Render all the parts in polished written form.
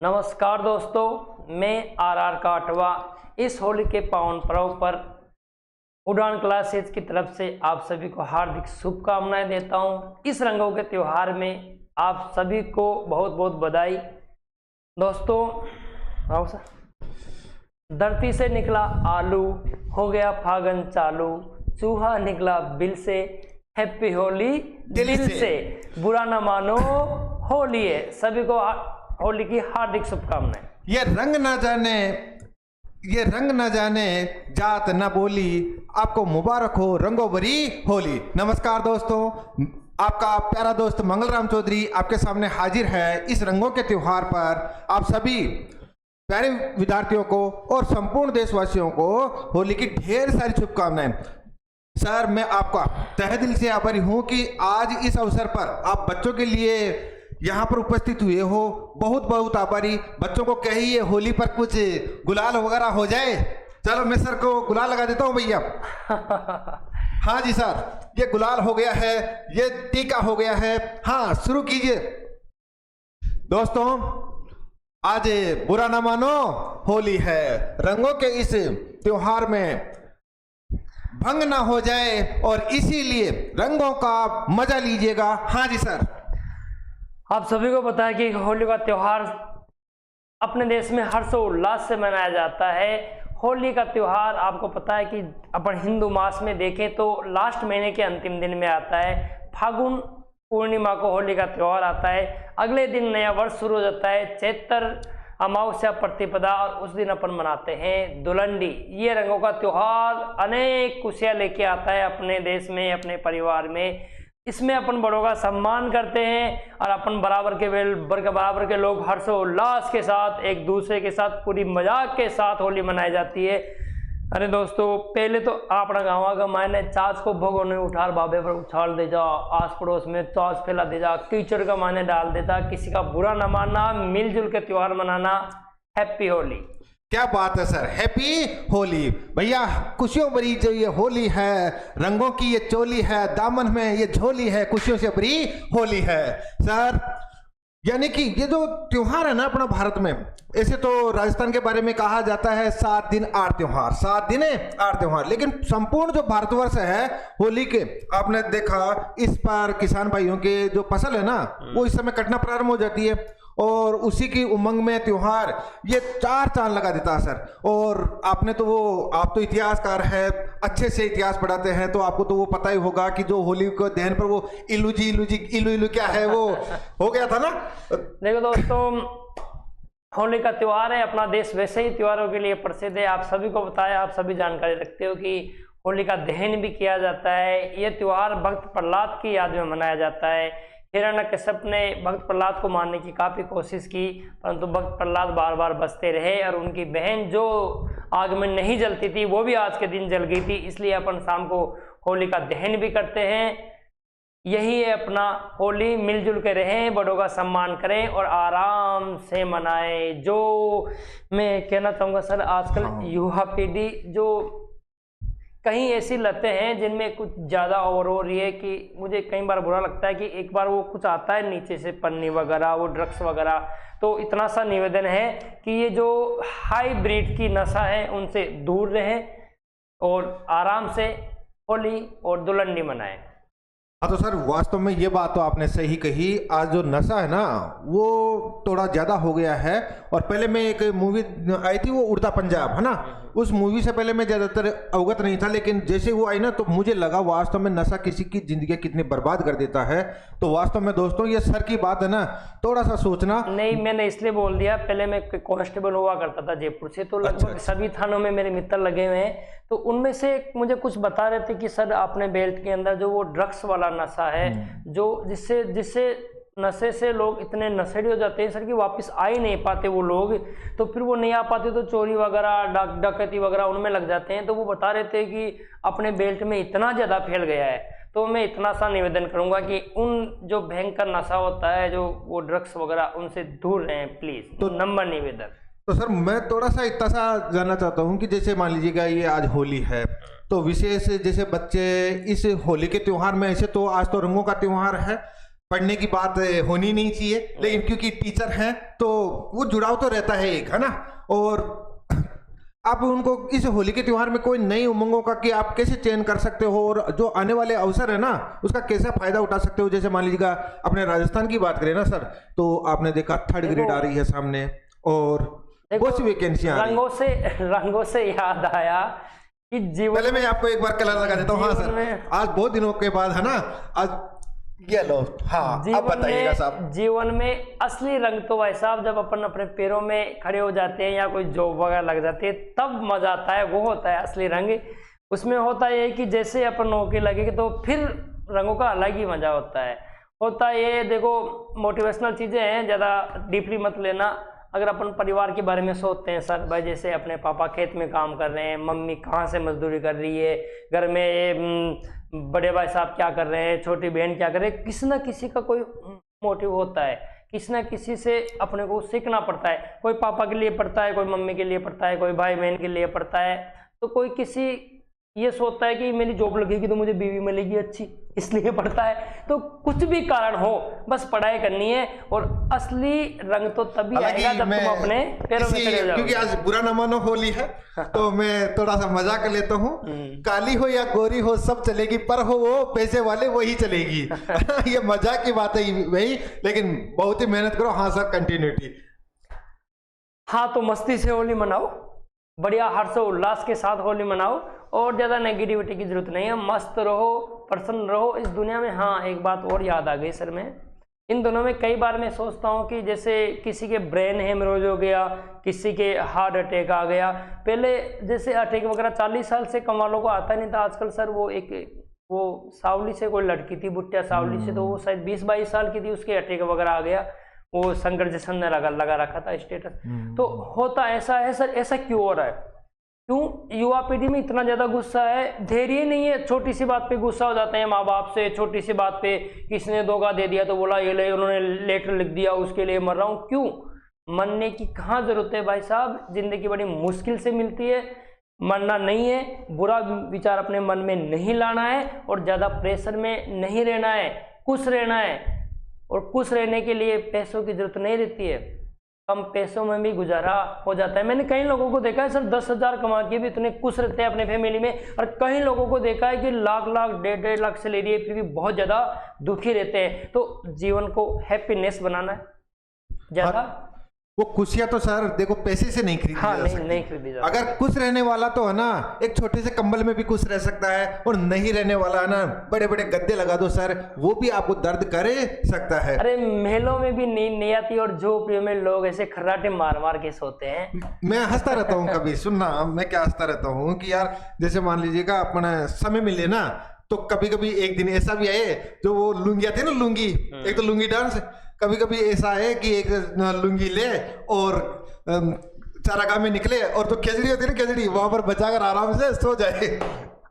नमस्कार दोस्तों, मैं आर काटवा इस होली के पावन पर्व पर उड़ान क्लासेज की तरफ से आप सभी को हार्दिक शुभकामनाएं देता हूं। इस रंगों के त्यौहार में आप सभी को बहुत बहुत बधाई। दोस्तों आओ सर। धरती से निकला आलू, हो गया फागन चालू, चूहा निकला बिल से, हैप्पी होली दिल से, बुरा न मानो होली है। सभी को होली की हार्दिक शुभकामनाएं। ये रंग न जाने जात न बोली, आपको मुबारक हो रंगो भरी होली। नमस्कार दोस्तों, आपका प्यारा दोस्त मंगलराम चौधरी आपके सामने हाजिर है। इस रंगों के त्योहार पर आप सभी प्यारे विद्यार्थियों को और संपूर्ण देशवासियों को होली की ढेर सारी शुभकामनाएं। सर, मैं आपका तहे दिल से आभारी हूं कि आज इस अवसर पर आप बच्चों के लिए यहाँ पर उपस्थित हुए हो। बहुत बहुत आभारी। बच्चों को कहिए होली पर कुछ गुलाल वगैरह हो जाए। चलो मैं सर को गुलाल लगा देता हूँ भैया। हाँ जी सर, ये गुलाल हो गया है, ये टीका हो गया है। हाँ शुरू कीजिए। दोस्तों आज बुरा ना मानो होली है। रंगों के इस त्योहार में भंग ना हो जाए और इसीलिए रंगों का मजा लीजिएगा। हाँ जी सर। आप सभी को पता है कि होली का त्यौहार अपने देश में हर्षोल्लास से मनाया जाता है। होली का त्यौहार आपको पता है कि अपन हिंदू मास में देखें तो लास्ट महीने के अंतिम दिन में आता है। फागुन पूर्णिमा को होली का त्यौहार आता है। अगले दिन नया वर्ष शुरू हो जाता है, चैत्र अमावस्या प्रतिपदा, और उस दिन अपन मनाते हैं दुलंडी। ये रंगों का त्यौहार अनेक खुशियाँ लेके आता है अपने देश में, अपने परिवार में। इसमें अपन बड़ों का सम्मान करते हैं और अपन बराबर के लोग हर्षोल्लास के साथ एक दूसरे के साथ पूरी मजाक के साथ होली मनाई जाती है। अरे दोस्तों, पहले तो अपना गाँव का मायने चाच को भगोने उठार बाबे पर उछाल दे जा, आस पड़ोस में चाच फैला दे जा, कीचड़ का मायने डाल देता, किसी का बुरा न मानना, मिलजुल के त्यौहार मनाना। हैप्पी होली। क्या बात है सर, हैप्पी होली। भैया खुशियों भरी जो ये होली है, रंगों की ये चोली है, दामन में ये झोली है, खुशियों से भरी होली है सर। यानी कि ये जो त्योहार है ना अपना भारत में, ऐसे तो राजस्थान के बारे में कहा जाता है 7 दिन 8 त्योहार, 7 दिन 8 त्योहार, लेकिन संपूर्ण जो भारतवर्ष है होली के, आपने देखा इस पर किसान भाइयों के जो फसल है ना वो इस समय कटना प्रारंभ हो जाती है और उसी की उमंग में त्योहार ये 4 चांद लगा देता है सर। और आपने तो आप तो इतिहासकार है, अच्छे से इतिहास पढ़ाते हैं, तो आपको तो वो पता ही होगा कि जो होली को दहन पर वो इलू क्या है वो हो गया था ना। देखो दोस्तों, होली का त्यौहार है, अपना देश वैसे ही त्योहारों के लिए प्रसिद्ध है। आप सभी को बताया, आप सभी जानकारी रखते हो कि होली का दहन भी किया जाता है। ये त्यौहार भक्त प्रहलाद की याद में मनाया जाता है। हिरण्यकश्यप ने भक्त प्रहलाद को मारने की काफ़ी कोशिश की, परंतु भक्त प्रहलाद बार बार बचते रहे और उनकी बहन जो आग में नहीं जलती थी वो भी आज के दिन जल गई थी। इसलिए अपन शाम को होली का दहन भी करते हैं। यही है अपना होली। मिलजुल के रहें, बड़ों का सम्मान करें और आराम से मनाएं। जो मैं कहना चाहूँगा सर, आजकल युवा पीढ़ी जो कहीं ऐसी लतें हैं जिनमें कुछ ज़्यादा ओवर हो रही है कि मुझे कई बार बुरा लगता है कि एक बार वो कुछ आता है नीचे से पन्नी वगैरह, वो ड्रग्स वगैरह। तो इतना सा निवेदन है कि ये जो हाइब्रिड की नशा है उनसे दूर रहें और आराम से होली और दुलंडी मनाएं। हाँ तो सर, वास्तव में ये बात तो आपने सही कही। आज जो नशा है ना वो थोड़ा ज़्यादा हो गया है। और पहले मैं एक मूवी आई थी वो उड़ता पंजाब, है ना, उस मूवी से पहले मैं ज़्यादातर अवगत नहीं था, लेकिन जैसे वो आई ना तो मुझे लगा वास्तव में नशा किसी की ज़िंदगी कितनी बर्बाद कर देता है। तो वास्तव में दोस्तों ये सर की बात है ना, थोड़ा सा सोचना। नहीं, मैंने इसलिए बोल दिया, पहले मैं कांस्टेबल हुआ करता था जयपुर से, तो लगभग सभी थानों में मेरे मित्र लगे हुए हैं। तो उनमें से मुझे कुछ बता रहे थे कि सर आपने बेल्ट के अंदर जो वो ड्रग्स वाला नशा है, जो जिससे नशे से लोग इतने नशेड़ी हो जाते हैं सर कि वापस आ ही नहीं पाते वो लोग। तो फिर वो नहीं आ पाते तो चोरी वगैरह, डकैती वगैरह उनमें लग जाते हैं। तो वो बता रहे थे कि अपने बेल्ट में इतना ज़्यादा फैल गया है। तो मैं इतना सा निवेदन करूंगा कि उन जो भयंकर नशा होता है, जो वो ड्रग्स वगैरह, उनसे दूर रहें प्लीज़। तो नंबर निवेदन। तो सर मैं थोड़ा सा इतना सा जानना चाहता हूँ कि जैसे मान लीजिएगा ये आज होली है, तो विशेष जैसे बच्चे इस होली के त्यौहार में, ऐसे तो आज तो रंगों का त्यौहार है, पढ़ने की बात होनी नहीं चाहिए, लेकिन क्योंकि टीचर हैं तो वो जुड़ाव तो रहता है एक, है ना। और आप उनको इस होली के त्योहार में कोई नई उमंगों का कि आप कैसे चयन कर सकते हो और जो आने वाले अवसर है ना उसका कैसे फायदा उठा सकते हो। जैसे मान लीजिएगा अपने राजस्थान की बात करें ना सर, तो आपने देखा 3rd ग्रेड आ रही है सामने और बहुत सी वैकेंसियां आ रही हैं। रंगों से याद आया कि जीवन, पहले मैं आपको एक बार कलर लगा देता हूँ। हाँ सर, आज बहुत दिनों के बाद है ना, आज ये लो। हाँ, अब बताइएगा साहब। जीवन में असली रंग तो भाई साहब जब अपन अपने पैरों में खड़े हो जाते हैं या कोई जॉब वगैरह लग जाती है तब मजा आता है, वो होता है असली रंग। उसमें होता है कि जैसे अपन नौकरी लगेगी तो फिर रंगों का अलग ही मजा होता है ये। देखो मोटिवेशनल चीजें हैं, ज्यादा डीपली मत लेना। अगर अपन परिवार के बारे में सोचते हैं सर भाई, जैसे अपने पापा खेत में काम कर रहे हैं, मम्मी कहाँ से मजदूरी कर रही है, घर में बड़े भाई साहब क्या कर रहे हैं, छोटी बहन क्या कर रहे हैं, किसी ना किसी का कोई मोटिव होता है, किसी ना किसी से अपने को सीखना पड़ता है। कोई पापा के लिए पढ़ता है, कोई मम्मी के लिए पढ़ता है, कोई भाई बहन के लिए पढ़ता है, तो कोई किसी ये सोचता है कि मेरी जॉब लगेगी तो मुझे बीवी मिलेगी अच्छी, इसलिए पढ़ता है। तो कुछ भी कारण हो, बस पढ़ाई करनी है। और असली रंग तो तभी आएगा जब तुम अपने पैरों में खड़े हो जाओगे। क्योंकि आज बुरा न मानो होली है तो मैं थोड़ा सा मजाक लेता हूँ। काली हो या गोरी हो सब चलेगी, पर हो वो पैसे वाले वही चलेगी। ये मजाक की बात है वही, लेकिन बहुत ही मेहनत करो। हाँ सर, कंटिन्यूटी। हाँ, तो मस्ती से होली मनाओ, बढ़िया हर्ष उल्लास के साथ होली मनाओ और ज़्यादा नेगेटिविटी की जरूरत नहीं है। मस्त रहो, प्रसन्न रहो इस दुनिया में। हाँ, एक बात और याद आ गई सर, में इन दोनों में कई बार मैं सोचता हूँ कि जैसे किसी के ब्रेन हेमरोज हो गया, किसी के हार्ट अटैक आ गया। पहले जैसे अटैक वगैरह 40 साल से कम वालों को आता नहीं था। आजकल सर वो सावली से कोई लड़की थी, बुट्टिया सावली से, तो वो शायद 20-22 साल की थी, उसके अटैक वगैरह आ गया। वो शंकर जैसन ने लगा रखा था स्टेटस। तो होता ऐसा है सर, ऐसा क्यों हो रहा है? क्यों युवा पीढ़ी में इतना ज्यादा गुस्सा है? धैर्य नहीं है, छोटी सी बात पे गुस्सा हो जाते हैं माँ बाप से। छोटी सी बात पे किसी ने धोखा दे दिया तो बोला ये ले, उन्होंने लेटर लिख दिया उसके लिए मर रहा हूँ। क्यों मरने की कहाँ जरूरत है भाई साहब? जिंदगी बड़ी मुश्किल से मिलती है, मरना नहीं है। बुरा विचार अपने मन में नहीं लाना है और ज्यादा प्रेशर में नहीं रहना है, खुश रहना है। और खुश रहने के लिए पैसों की जरूरत नहीं रहती है, कम पैसों में भी गुजारा हो जाता है। मैंने कई लोगों को देखा है सर 10,000 कमा के भी इतने खुश रहते हैं अपने फैमिली में, और कई लोगों को देखा है कि लाख 1.5 लाख सैलरी है फिर भी बहुत ज्यादा दुखी रहते हैं। तो जीवन को हैप्पीनेस बनाना है ज्यादा। वो खुशियां तो सर देखो पैसे से नहीं खरीदी हाँ, जा सकती। नहीं खरीदी जा सकती। अगर खुश रहने वाला तो है ना एक छोटे से कंबल में भी खुश रह सकता है, और नहीं रहने वाला है ना बड़े बड़े गद्दे लगा दो सर, वो भी आपको दर्द करे सकता है। अरे महलों में भी नींद नहीं आती और झोपड़ियों में लोग ऐसे खर्राटे मार मार के सोते हैं। मैं हंसता रहता हूँ कभी, सुनना मैं क्या हंसता रहता हूँ कि यार जैसे मान लीजिएगा अपना समय मिले ना तो कभी कभी एक दिन ऐसा भी आए जो वो लुंगी आती है ना, लुंगी, एक तो लुंगी डांस, कभी कभी ऐसा है कि एक लुंगी ले और चारागाह में निकले और तो खिचड़ी होती है ना, खिचड़ी वहां पर बचाकर आराम से सो जाए।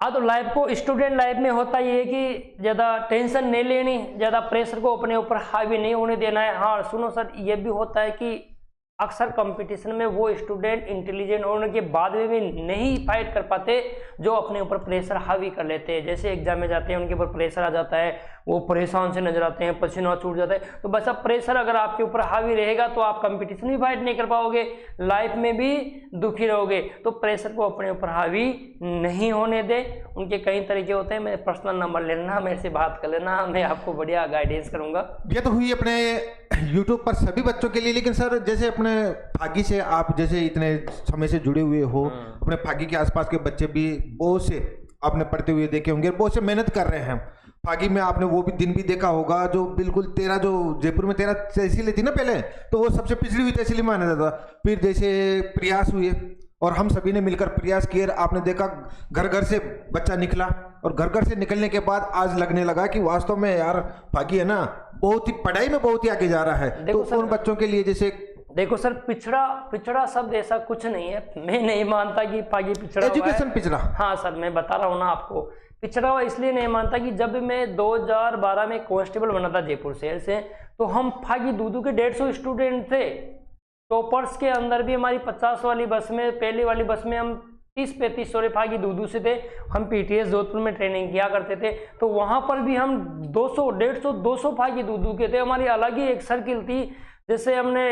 हाँ, तो लाइफ को स्टूडेंट लाइफ में होता ये है कि ज़्यादा टेंशन नहीं लेनी, ज़्यादा प्रेशर को अपने ऊपर हावी नहीं होने देना है। हाँ सुनो सर, ये भी होता है कि अक्सर कंपटीशन में वो स्टूडेंट इंटेलिजेंट होने के बाद में भी नहीं फाइट कर पाते जो अपने ऊपर प्रेशर हावी कर लेते हैं। जैसे एग्जाम में जाते हैं उनके ऊपर प्रेशर आ जाता है, वो परेशान से नजर आते हैं, पसीना छूट जाता है। तो बस अब प्रेशर अगर आपके ऊपर हावी रहेगा तो आप कंपटीशन भी फाइट नहीं कर पाओगे, लाइफ में भी दुखी रहोगे। तो प्रेशर को अपने ऊपर हावी नहीं होने दे। उनके कई तरीके होते हैं, मेरे पर्सनल नंबर लेना, मेरे से बात कर लेना, मैं आपको बढ़िया गाइडेंस करूंगा। ये तो हुई अपने YouTube पर सभी बच्चों के लिए, लेकिन सर जैसे अपने फागी से आप जैसे इतने समय से जुड़े हुए हो, अपने फागी के आसपास के बच्चे भी बहुत से आपने पढ़ते हुए देखे होंगे, बहुत से मेहनत कर रहे हैं फागी में। आपने वो भी दिन भी देखा होगा जो बिल्कुल 13 जो जयपुर में 13 तहसीलें थी ना पहले, तो वो सबसे पिछड़ी हुई तहसील माना जाता था। फिर जैसे प्रयास हुए और हम सभी ने मिलकर प्रयास किए, आपने देखा घर घर से बच्चा निकला, और घर घर से निकलने के बाद आज लगने लगा कि वास्तव में यार फागी है ना बहुत ही पढ़ाई में बहुत ही आगे जा रहा है। तो उन बच्चों के लिए जैसे देखो सर, पिछड़ा शब्द ऐसा कुछ नहीं है। मैं नहीं मानता कि फागी पिछड़ा एजुकेशन पिछड़ा। हाँ सर, मैं बता रहा हूँ ना आपको, पिछड़ा हुआ इसलिए नहीं मानता कि जब मैं 2012 में कांस्टेबल बना था जयपुर शहर से, तो हम फागी दूदू के 150 स्टूडेंट थे। टॉपर्स के अंदर भी हमारी 50 वाली बस में, पहली वाली बस में हम 30-35 सॉरी फागी दूधू से थे। हम पीटीएस जोधपुर में ट्रेनिंग किया करते थे, तो वहाँ पर भी हम 200, 150, 200 फागी दूधू के थे। हमारी अलग ही एक सर्किल थी, जैसे हमने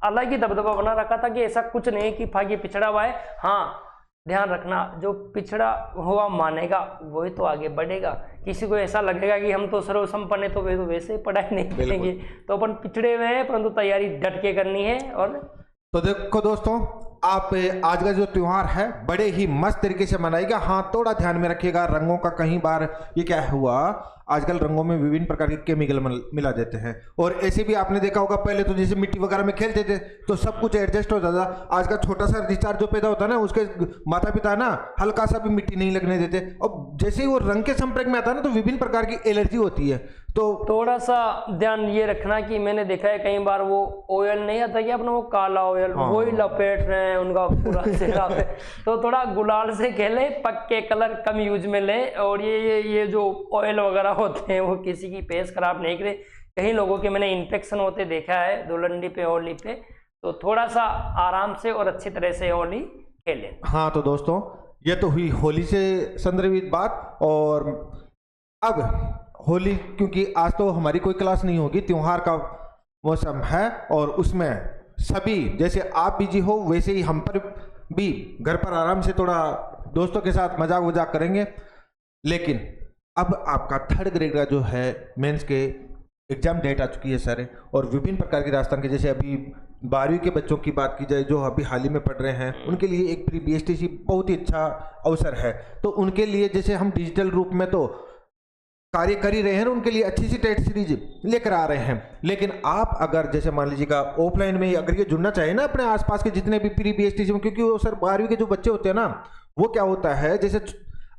अलग ही दबदबा बना रखा था कि ऐसा कुछ नहीं कि फागी पिछड़ा हुआ है। हाँ, ध्यान रखना, जो पिछड़ा हुआ मानेगा वही तो आगे बढ़ेगा। किसी को ऐसा लगेगा कि हम तो सर्वसंपन्न है तो वे तो वैसे ही पढ़ाई नहीं करेंगे, तो अपन पिछड़े हुए हैं, परंतु तैयारी डट के करनी है। और तो देखो दोस्तों, आप आज का जो त्योहार है बड़े ही मस्त तरीके से मनाइएगा। हाँ, थोड़ा ध्यान में रखिएगा रंगों का। कहीं बार ये क्या हुआ, आजकल रंगों में विभिन्न प्रकार के केमिकल मिला देते हैं, और ऐसे भी आपने देखा होगा पहले तो जैसे मिट्टी वगैरह में खेलते थे तो सब कुछ एडजस्ट हो जाता। आज का छोटा सा रिचार्ज जो पैदा होता है ना, उसके माता पिता ना हल्का सा भी मिट्टी नहीं लगने देते, और जैसे ही वो रंग के संपर्क में आता है ना तो विभिन्न प्रकार की एलर्जी होती है। तो थोड़ा सा ध्यान ये रखना कि मैंने देखा है कई बार वो ऑयल नहीं आता कि अपना वो काला ऑयल, हाँ। वही लपेट रहे हैं उनका पूरा चेहरा पे। तो थोड़ा गुलाल से खेले, पक्के कलर कम यूज में ले, और ये जो ऑयल वगैरह होते हैं वो किसी की फेस खराब नहीं करे। कई लोगों के मैंने इन्फेक्शन होते देखा है धुलंडी पे, होली पे, तो थोड़ा सा आराम से और अच्छी तरह से होली खेलें। हाँ, तो दोस्तों ये तो हुई होली से संदर्भित बात। और अब होली, क्योंकि आज तो हमारी कोई क्लास नहीं होगी, त्योहार का मौसम है, और उसमें सभी जैसे आप बिजी हो वैसे ही हम पर भी घर पर आराम से थोड़ा दोस्तों के साथ मजाक वजाक करेंगे। लेकिन अब आपका 3rd ग्रेड का जो है मेंस के एग्जाम डेट आ चुकी है सर, और विभिन्न प्रकार के राजस्थान के, जैसे अभी 12वीं के बच्चों की बात की जाए जो अभी हाल ही में पढ़ रहे हैं, उनके लिए एक प्री BSTC बहुत ही अच्छा अवसर है। तो उनके लिए जैसे हम डिजिटल रूप में तो कार्य कर ही रहे हैं, उनके लिए अच्छी सी टेस्ट सीरीज लेकर आ रहे हैं। लेकिन आप अगर जैसे मान लीजिएगा ऑफलाइन में अगर ये जुड़ना चाहिए ना अपने आसपास के जितने भी प्री BSTC में, क्योंकि वो सर 12वीं के जो बच्चे होते हैं ना, वो क्या होता है जैसे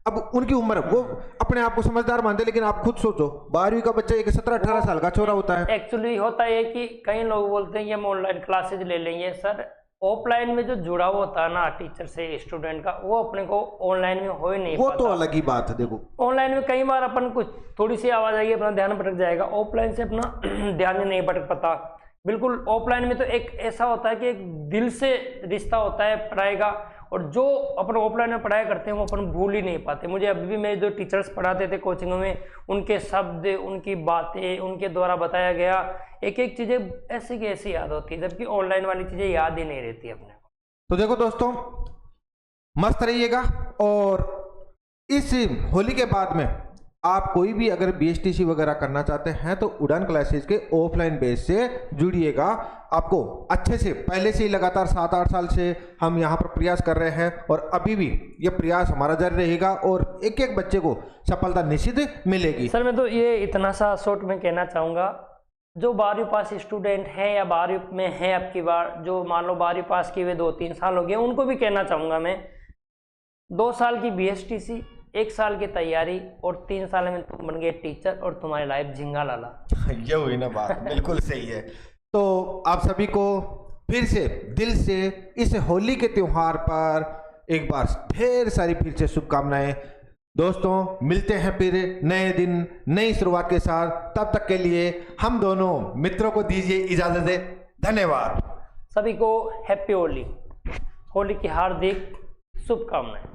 अब उनकी उम्र, वो अपने आप को समझदार मानते हैं, लेकिन आप खुद सोचो 12वीं का बच्चा एक 17-18 साल का छोरा होता है। एक्चुअली होता है कि कई लोग बोलते हैं कि हम ऑनलाइन क्लासेज ले लेंगे। सर, ऑफलाइन में जो जुड़ाव होता है ना टीचर से स्टूडेंट का, वो अपने को ऑनलाइन में हो ही नहीं वो पाता। तो अलग ही बात है। देखो ऑनलाइन में कई बार अपन कुछ थोड़ी सी आवाज आएगी, अपना ध्यान भटक जाएगा। ऑफलाइन से अपना ध्यान ही नहीं भटक पाता। बिल्कुल ऑफलाइन में तो एक ऐसा होता है कि एक दिल से रिश्ता होता है पढ़ाई का, और जो अपन ऑफलाइन में पढ़ाई करते हैं वो अपन भूल ही नहीं पाते। मुझे अभी भी मेरे जो टीचर्स पढ़ाते थे कोचिंगों में, उनके शब्द, उनकी बातें, उनके द्वारा बताया गया एक एक चीज़ें ऐसी की ऐसी याद होती है, जबकि ऑनलाइन वाली चीज़ें याद ही नहीं रहती अपने को। तो देखो दोस्तों, मस्त रहिएगा, और इस होली के बाद में आप कोई भी अगर BSTC वगैरह करना चाहते हैं तो उड़ान क्लासेज के ऑफलाइन बेस से जुड़िएगा। आपको अच्छे से पहले से ही लगातार 7-8 साल से हम यहाँ पर प्रयास कर रहे हैं, और अभी भी ये प्रयास हमारा जारी रहेगा, और एक एक बच्चे को सफलता निश्चित मिलेगी। सर, मैं तो ये इतना सा शॉर्ट में कहना चाहूँगा, जो 12वीं पास स्टूडेंट हैं या 12वीं में हैं अब की बार, जो मान लो 12वीं पास किए हुए 2-3 साल हो गए, उनको भी कहना चाहूँगा मैं, 2 साल की BSTC, 1 साल की तैयारी, और 3 साल में तुम बन गए टीचर, और तुम्हारी लाइफ झिंगा लाला। ये हुई ना बात, बिल्कुल सही है। तो आप सभी को फिर से दिल से इस होली के त्योहार पर एक बार ढेर सारी फिर से शुभकामनाएं। दोस्तों, मिलते हैं फिर नए दिन नई शुरुआत के साथ। तब तक के लिए हम दोनों मित्रों को दीजिए इजाजत। धन्यवाद। सभी को हैप्पी होली, होली की हार्दिक शुभकामनाएं।